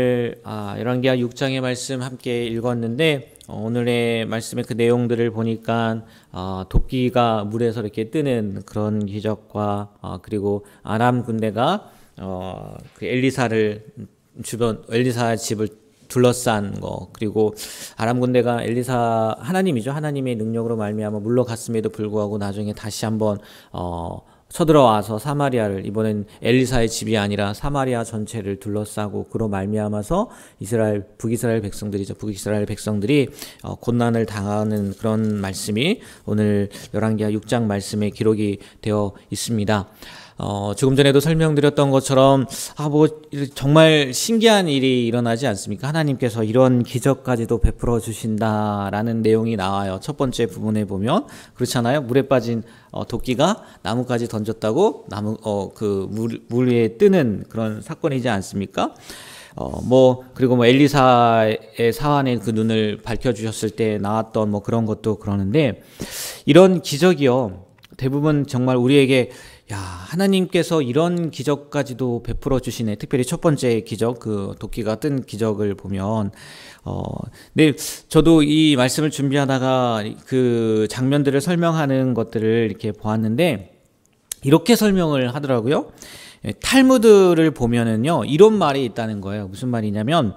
열왕기하 6장의 말씀 함께 읽었는데 오늘의 말씀의 그 내용들을 보니까 도끼가 물에서 이렇게 뜨는 그런 기적과 그리고 아람 군대가 그 엘리사 집을 둘러싼 거, 그리고 아람 군대가 엘리사 하나님이죠. 하나님의 능력으로 말미암아 물러갔음에도 불구하고 나중에 다시 한번 쳐들어와서 사마리아를, 이번엔 엘리사의 집이 아니라 사마리아 전체를 둘러싸고 그로 말미암아서 북이스라엘 백성들이 곤난을 당하는 그런 말씀이 오늘 열왕기하 6장 말씀에 기록이 되어 있습니다. 조금 전에도 설명드렸던 것처럼 정말 신기한 일이 일어나지 않습니까? 하나님께서 이런 기적까지도 베풀어 주신다라는 내용이 나와요. 첫 번째 부분에 보면 그렇잖아요. 물에 빠진 도끼가 나무까지 던졌다고 물 위에 뜨는 그런 사건이지 않습니까? 그리고 엘리사의 사환의 그 눈을 밝혀주셨을 때 나왔던 그런 것도 그러는데, 이런 기적이요, 대부분 정말 우리에게 하나님께서 이런 기적까지도 베풀어 주시네. 특별히 첫 번째 기적, 그 도끼가 뜬 기적을 보면, 근데 저도 이 말씀을 준비하다가 그 장면들을 설명하는 것들을 이렇게 보았는데, 이렇게 설명을 하더라고요. 탈무드를 보면은요, 이런 말이 있다는 거예요. 무슨 말이냐면,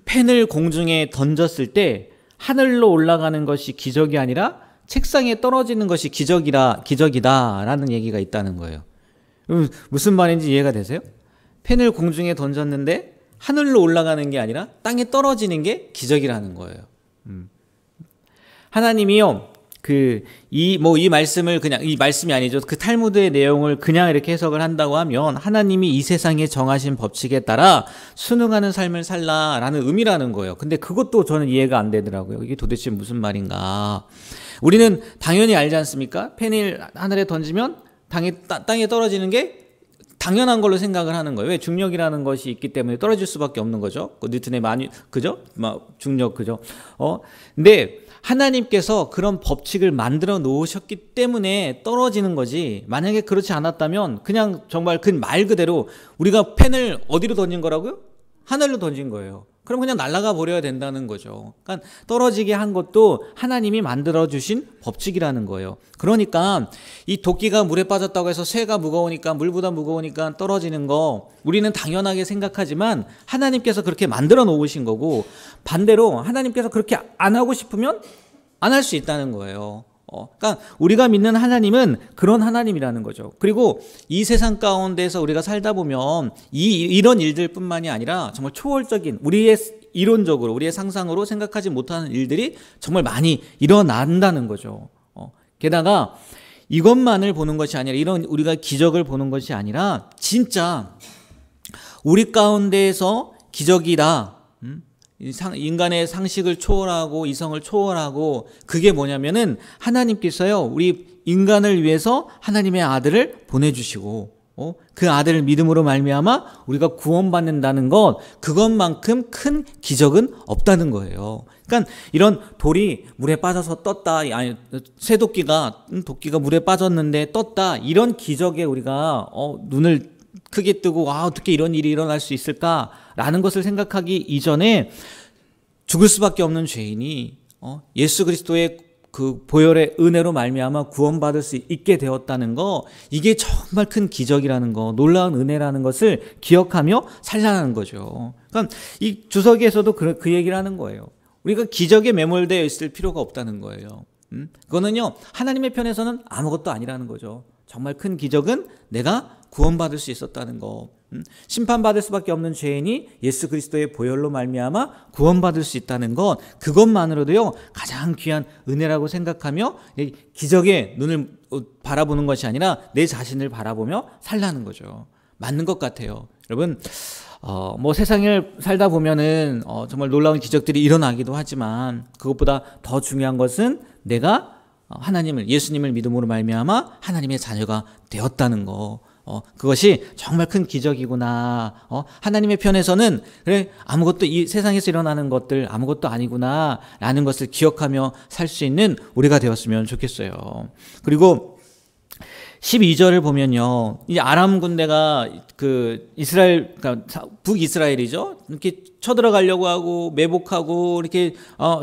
펜을 공중에 던졌을 때 하늘로 올라가는 것이 기적이 아니라 책상에 떨어지는 것이 기적이다라는 얘기가 있다는 거예요. 무슨 말인지 이해가 되세요? 펜을 공중에 던졌는데 하늘로 올라가는 게 아니라 땅에 떨어지는 게 기적이라는 거예요. 하나님이요, 이 말씀을 그냥, 이 말씀이 아니죠. 그 탈무드의 내용을 그냥 이렇게 해석을 한다고 하면, 하나님이 이 세상에 정하신 법칙에 따라 순응하는 삶을 살라라는 의미라는 거예요. 근데 그것도 저는 이해가 안 되더라고요. 이게 도대체 무슨 말인가. 우리는 당연히 알지 않습니까? 펜을 하늘에 던지면 땅에 떨어지는 게 당연한 걸로 생각을 하는 거예요. 왜? 중력이라는 것이 있기 때문에 떨어질 수밖에 없는 거죠. 뉴턴의 그죠? 중력, 그죠? 근데 하나님께서 그런 법칙을 만들어 놓으셨기 때문에 떨어지는 거지, 만약에 그렇지 않았다면 그냥 정말 그 말 그대로 우리가 펜을 어디로 던진 거라고요? 하늘로 던진 거예요. 그럼 그냥 날아가 버려야 된다는 거죠. 그러니까 떨어지게 한 것도 하나님이 만들어주신 법칙이라는 거예요. 그러니까 이 도끼가 물에 빠졌다고 해서 쇠가 무거우니까, 물보다 무거우니까 떨어지는 거 우리는 당연하게 생각하지만 하나님께서 그렇게 만들어 놓으신 거고, 반대로 하나님께서 그렇게 안 하고 싶으면 안 할 수 있다는 거예요. 그러니까 우리가 믿는 하나님은 그런 하나님이라는 거죠. 그리고 이 세상 가운데서 우리가 살다 보면 이런 일들뿐만이 아니라 정말 초월적인, 우리의 이론적으로, 우리의 상상으로 생각하지 못하는 일들이 정말 많이 일어난다는 거죠. 게다가 이것만을 보는 것이 아니라, 이런 우리가 기적을 보는 것이 아니라 진짜 우리 가운데에서 기적이다, 인간의 상식을 초월하고 이성을 초월하고, 그게 뭐냐면은 하나님께서요, 우리 인간을 위해서 하나님의 아들을 보내주시고, 그 아들을 믿음으로 말미암아 우리가 구원받는다는 것, 그것만큼 큰 기적은 없다는 거예요. 그러니까 이런 돌이 물에 빠져서 떴다, 도끼가 물에 빠졌는데 떴다, 이런 기적에 우리가 눈을 크게 뜨고 어떻게 이런 일이 일어날 수 있을까라는 것을 생각하기 이전에, 죽을 수밖에 없는 죄인이 예수 그리스도의 그 보혈의 은혜로 말미암아 구원받을 수 있게 되었다는 거, 이게 정말 큰 기적이라는 거, 놀라운 은혜라는 것을 기억하며 살라는 거죠. 그러니까 이 주석에서도 그 얘기를 하는 거예요. 우리가 기적에 매몰되어 있을 필요가 없다는 거예요. 그거는요, 하나님의 편에서는 아무것도 아니라는 거죠. 정말 큰 기적은 내가 구원받을 수 있었다는 거. 심판받을 수밖에 없는 죄인이 예수 그리스도의 보혈로 말미암아 구원받을 수 있다는 것, 그것만으로도요 가장 귀한 은혜라고 생각하며 기적에 눈을 바라보는 것이 아니라 내 자신을 바라보며 살라는 거죠. 맞는 것 같아요. 여러분, 세상을 살다 보면은 정말 놀라운 기적들이 일어나기도 하지만, 그것보다 더 중요한 것은 내가 예수님을 믿음으로 말미암아 하나님의 자녀가 되었다는 거, 그것이 정말 큰 기적이구나. 하나님의 편에서는 그래, 아무것도, 이 세상에서 일어나는 것들 아무것도 아니구나 라는 것을 기억하며 살 수 있는 우리가 되었으면 좋겠어요. 그리고 12절을 보면요. 이 아람 군대가 그 이스라엘, 그러니까 북이스라엘이죠. 이렇게 쳐들어가려고 하고 매복하고 이렇게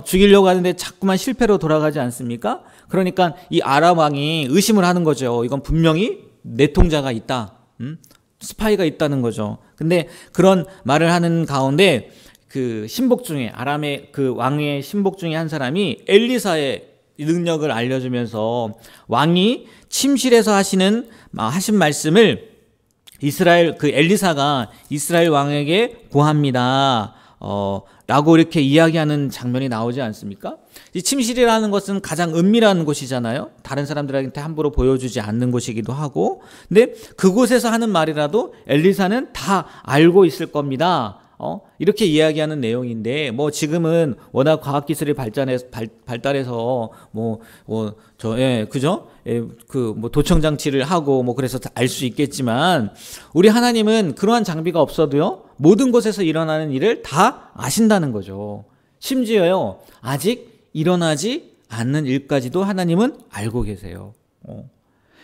죽이려고 하는데 자꾸만 실패로 돌아가지 않습니까? 그러니까 이 아람 왕이 의심을 하는 거죠. 이건 분명히 내통자가 있다. 스파이가 있다는 거죠. 근데 그런 말을 하는 가운데 그 신복 중에 아람의 그 왕의 신복 중에 한 사람이 엘리사의 능력을 알려주면서 왕이 침실에서 하신 말씀을 이스라엘 그 엘리사가 이스라엘 왕에게 고합니다. 라고 이렇게 이야기하는 장면이 나오지 않습니까? 이 침실이라는 것은 가장 은밀한 곳이잖아요. 다른 사람들한테 함부로 보여주지 않는 곳이기도 하고. 근데 그곳에서 하는 말이라도 엘리사는 다 알고 있을 겁니다. 이렇게 이야기하는 내용인데, 뭐 지금은 워낙 과학기술이 발달해서 그죠? 뭐 도청장치를 하고 뭐 그래서 알 수 있겠지만, 우리 하나님은 그러한 장비가 없어도요, 모든 곳에서 일어나는 일을 다 아신다는 거죠. 심지어요, 아직 일어나지 않는 일까지도 하나님은 알고 계세요.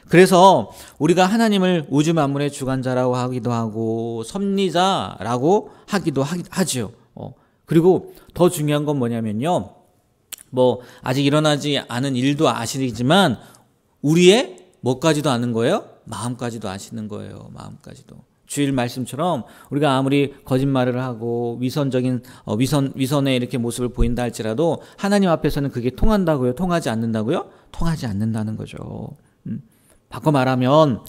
그래서 우리가 하나님을 우주 만물의 주관자라고 하기도 하고 섭리자라고 하기도 하죠. 그리고 더 중요한 건 뭐냐면요. 뭐 아직 일어나지 않은 일도 아시지만 우리의 뭐까지도 아는 거예요? 마음까지도 아시는 거예요. 마음까지도. 주일 말씀처럼 우리가 아무리 거짓말을 하고 위선의 이렇게 모습을 보인다 할지라도 하나님 앞에서는 그게 통한다고요? 통하지 않는다고요? 통하지 않는다는 거죠. 바꿔 말하면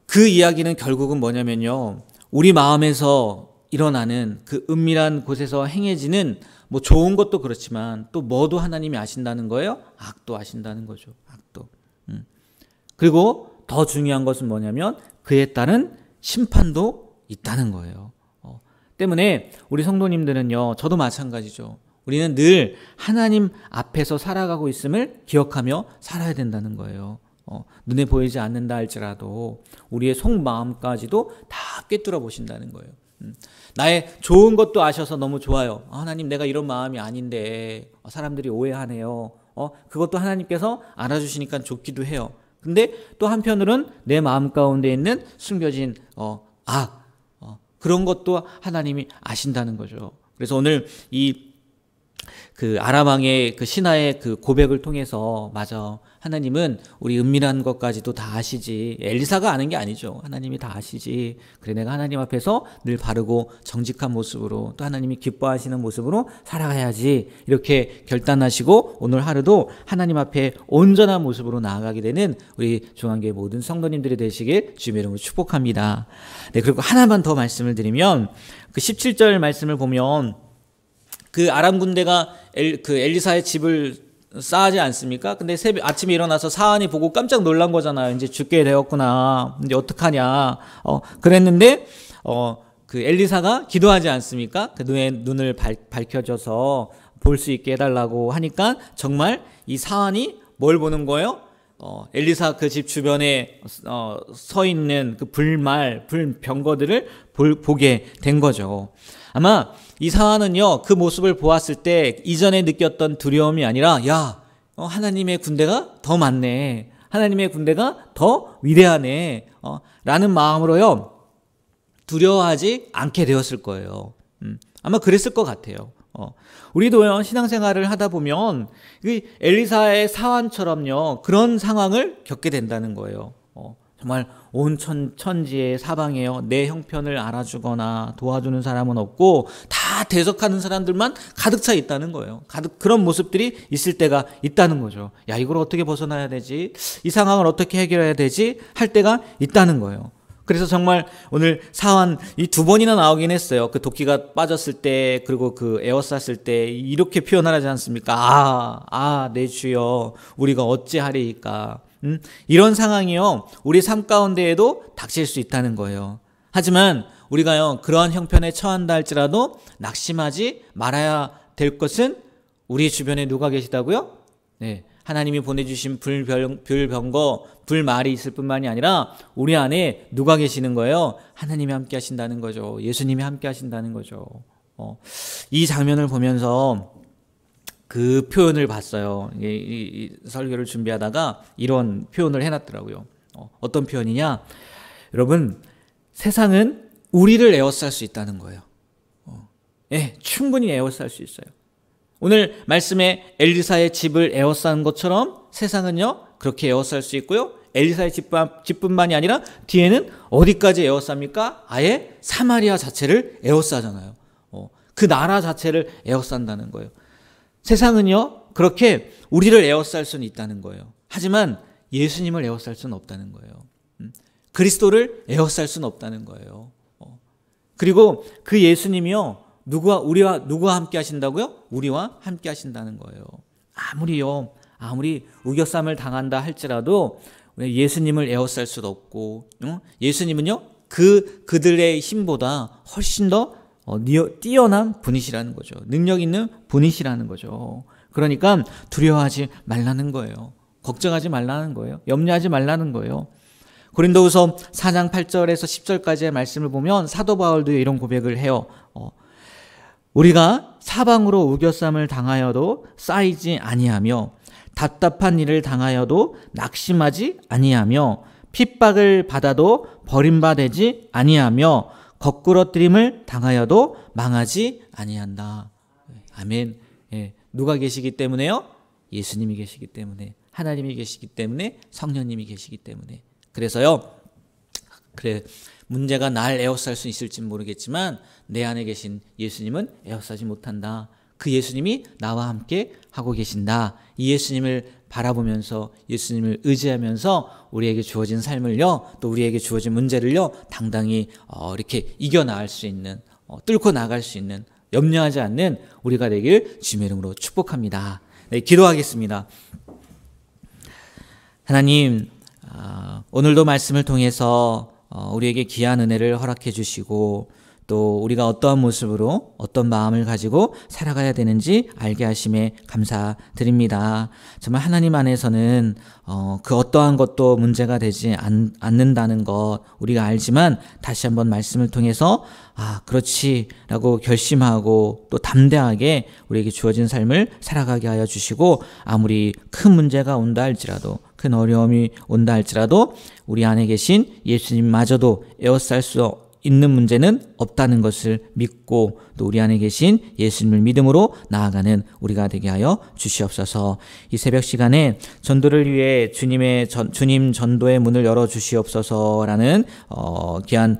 그 이야기는 결국은 뭐냐면요. 우리 마음에서 일어나는 그 은밀한 곳에서 행해지는 뭐 좋은 것도 그렇지만 또 뭐도 하나님이 아신다는 거예요? 악도 아신다는 거죠. 악도. 그리고 더 중요한 것은 뭐냐면 그에 따른 심판도 있다는 거예요. 때문에 우리 성도님들은요. 저도 마찬가지죠. 우리는 늘 하나님 앞에서 살아가고 있음을 기억하며 살아야 된다는 거예요. 눈에 보이지 않는다 할지라도 우리의 속마음까지도 다 꿰뚫어 보신다는 거예요. 나의 좋은 것도 아셔서 너무 좋아요. 하나님 내가 이런 마음이 아닌데 사람들이 오해하네요. 그것도 하나님께서 알아주시니까 좋기도 해요. 근데 또 한편으로는 내 마음 가운데 있는 숨겨진 악 그런 것도 하나님이 아신다는 거죠. 그래서 오늘 그 아람 왕의 그 신하의 그 고백을 통해서 맞아 하나님은 우리 은밀한 것까지도 다 아시지. 엘리사가 아는 게 아니죠. 하나님이 다 아시지. 그래 내가 하나님 앞에서 늘 바르고 정직한 모습으로 또 하나님이 기뻐하시는 모습으로 살아가야지. 이렇게 결단하시고 오늘 하루도 하나님 앞에 온전한 모습으로 나아가게 되는 우리 중앙교회 모든 성도님들이 되시길 주님의 이름으로 축복합니다. 네, 그리고 하나만 더 말씀을 드리면 그 17절 말씀을 보면 그 아람 군대가 그 엘리사의 집을 쌓지 않습니까? 근데 아침에 일어나서 사안이 보고 깜짝 놀란 거잖아요. 이제 죽게 되었구나. 이제 어떡하냐. 그랬는데, 그 엘리사가 기도하지 않습니까? 그 눈을 밝혀줘서 볼 수 있게 해달라고 하니까 정말 이 사안이 뭘 보는 거예요? 엘리사 그 집 주변에 서 있는 그 불병거들을 보게 된 거죠. 아마 이 사안은요, 그 모습을 보았을 때 이전에 느꼈던 두려움이 아니라, 하나님의 군대가 더 많네. 하나님의 군대가 더 위대하네. 라는 마음으로요, 두려워하지 않게 되었을 거예요. 아마 그랬을 것 같아요. 우리도요, 신앙생활을 하다 보면, 엘리사의 사안처럼요, 그런 상황을 겪게 된다는 거예요. 정말 온 천지의 사방에요. 내 형편을 알아주거나 도와주는 사람은 없고 다 대적하는 사람들만 가득 차 있다는 거예요. 그런 모습들이 있을 때가 있다는 거죠. 야, 이걸 어떻게 벗어나야 되지? 이 상황을 어떻게 해결해야 되지? 할 때가 있다는 거예요. 그래서 정말 오늘 사안 이 2번이나 나오긴 했어요. 그 도끼가 빠졌을 때 그리고 그 에워쌌을 때 이렇게 표현하지 않습니까? 내 주여 우리가 어찌하리이까. 이런 상황이요, 우리 삶 가운데에도 닥칠 수 있다는 거예요. 하지만 우리가요, 그러한 형편에 처한다 할지라도 낙심하지 말아야 될 것은 우리 주변에 누가 계시다고요? 네, 하나님이 보내주신 불병거, 불말이 있을 뿐만이 아니라 우리 안에 누가 계시는 거예요? 하나님이 함께 하신다는 거죠. 예수님이 함께 하신다는 거죠. 이 장면을 보면서 그 표현을 봤어요. 이 설교를 준비하다가 이런 표현을 해놨더라고요. 어떤 표현이냐? 여러분, 세상은 우리를 에워쌀 수 있다는 거예요. 충분히 에워쌀 수 있어요. 오늘 말씀에 엘리사의 집을 에워싼 것처럼 세상은요, 그렇게 에워쌀 수 있고요. 엘리사의 집뿐만이 아니라 뒤에는 어디까지 에워쌉니까? 아예 사마리아 자체를 에워싸잖아요. 그 나라 자체를 에워싼다는 거예요. 세상은요, 그렇게 우리를 에워쌀 수는 있다는 거예요. 하지만 예수님을 에워쌀 수는 없다는 거예요. 그리스도를 에워쌀 수는 없다는 거예요. 그리고 그 예수님이요, 우리와 함께 하신다고요? 우리와 함께 하신다는 거예요. 아무리 우겨쌈을 당한다 할지라도 예수님을 에워쌀 수도 없고, 예수님은요, 그들의 힘보다 훨씬 더 뛰어난 분이시라는 거죠. 능력 있는 분이시라는 거죠. 그러니까 두려워하지 말라는 거예요. 걱정하지 말라는 거예요. 염려하지 말라는 거예요. 고린도후서 4장 8절에서 10절까지의 말씀을 보면 사도 바울도 이런 고백을 해요. 우리가 사방으로 우겨쌈을 당하여도 쌓이지 아니하며 답답한 일을 당하여도 낙심하지 아니하며 핍박을 받아도 버림받지 아니하며 거꾸러뜨림을 당하여도 망하지 아니한다. 아멘. 누가 계시기 때문에요? 예수님이 계시기 때문에, 하나님이 계시기 때문에, 성령님이 계시기 때문에. 그래서요, 문제가 날 에워쌀 수 있을지 모르겠지만 내 안에 계신 예수님은 에워싸지 못한다. 그 예수님이 나와 함께 하고 계신다. 이 예수님을 바라보면서, 예수님을 의지하면서 우리에게 주어진 삶을요, 또 우리에게 주어진 문제를요, 당당히 이렇게 이겨나갈 수 있는, 뚫고 나갈 수 있는, 염려하지 않는 우리가 되길 주님의 이름으로 축복합니다. 네, 기도하겠습니다. 하나님, 오늘도 말씀을 통해서 우리에게 귀한 은혜를 허락해 주시고, 또 우리가 어떠한 모습으로, 어떤 마음을 가지고 살아가야 되는지 알게 하심에 감사드립니다. 정말 하나님 안에서는 그 어떠한 것도 문제가 되지 않는다는 것 우리가 알지만, 다시 한번 말씀을 통해서 그렇지 라고 결심하고 또 담대하게 우리에게 주어진 삶을 살아가게 하여 주시고, 아무리 큰 문제가 온다 할지라도, 큰 어려움이 온다 할지라도 우리 안에 계신 예수님마저도 에워쌀 수 있는 문제는 없다는 것을 믿고, 또 우리 안에 계신 예수님을 믿음으로 나아가는 우리가 되게 하여 주시옵소서. 이 새벽 시간에 전도를 위해 주님 전도의 문을 열어 주시옵소서라는 귀한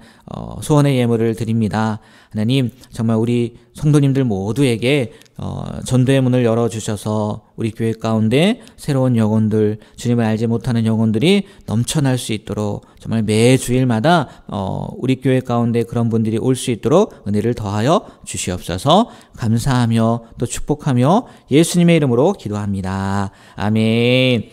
소원의 예물을 드립니다. 하나님, 정말 우리 성도님들 모두에게 전도의 문을 열어주셔서 우리 교회 가운데 새로운 영혼들, 주님을 알지 못하는 영혼들이 넘쳐날 수 있도록, 정말 매 주일마다 우리 교회 가운데 그런 분들이 올 수 있도록 은혜를 더하여 주시옵소서. 감사하며 또 축복하며 예수님의 이름으로 기도합니다. 아멘.